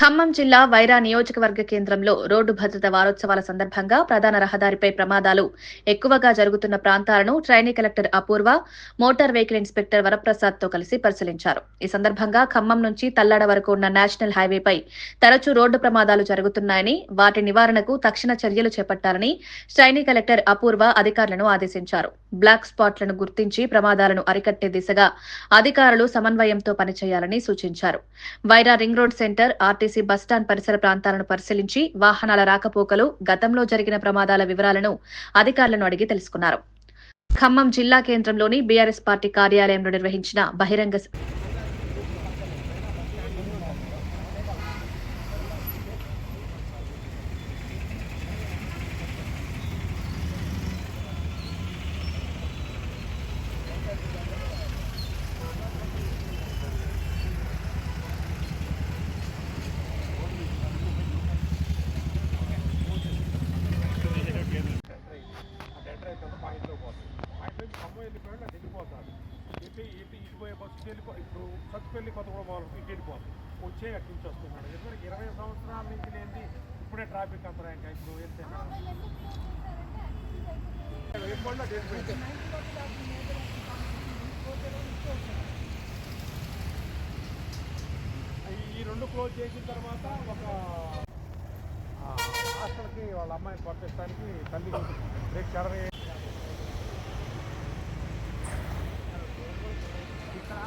ఖమ్మం జిల్లా వైరా నియోజకవర్గ కేంద్రంలో రోడ్డు భద్రత వారోత్సవాల సందర్భంగా ప్రధాన రహదారిపై ప్రమాదాలు ఎక్కువగా జరుగుతున్న ప్రాంతాలను ట్రైనీ కలెక్టర్ అపూర్వ, మోటార్ వెహికల్ ఇన్స్పెక్టర్ వరప్రసాద్తో కలిసి పరిశీలించారు. ఈ సందర్భంగా ఖమ్మం నుంచి తల్లాడ వరకు ఉన్న నేషనల్ హైవేపై తరచూ రోడ్డు ప్రమాదాలు జరుగుతున్నాయని, వాటి నివారణకు తక్షణ చర్యలు చేపట్టాలని ట్రైనీ కలెక్టర్ అపూర్వ అధికారులను ఆదేశించారు. బ్లాక్ స్పాట్లను గుర్తించి ప్రమాదాలను అరికట్టే దిశగా అధికారులు సమన్వయంతో పనిచేయాలని సూచించారు. Wyra ring road centre, RTC bus stand పరిసర ప్రాంతాలను పరిశీలించి వాహనాల రాకపోకలు, గతంలో జరిగిన ప్రమాదాల వివరాలను అధికారులను అడిగి తెలుసుకున్నారు. ఖమ్మం జిల్లా కేంద్రంలోని బీఆర్ఎస్ పార్టీ కార్యాలయంలో నిర్వహించిన బహిరంగ ఇప్పుడు సత్తుపల్లి కొత్తగూడ వాళ్ళు ఇటు వెళ్ళిపోతుంది, వచ్చే అటు నుంచి వస్తున్నాడు. ఎందుకంటే 20 సంవత్సరాల నుంచి లేని ఇప్పుడే ట్రాఫిక్ అంతరాయంగా ఇప్పుడు వెళ్తే ఈ రెండు క్లోజ్ చేసిన తర్వాత ఒక హాస్టల్కి వాళ్ళ అమ్మాయిని పంపించడానికి తల్లి రేపు చడరే ఇక్కడ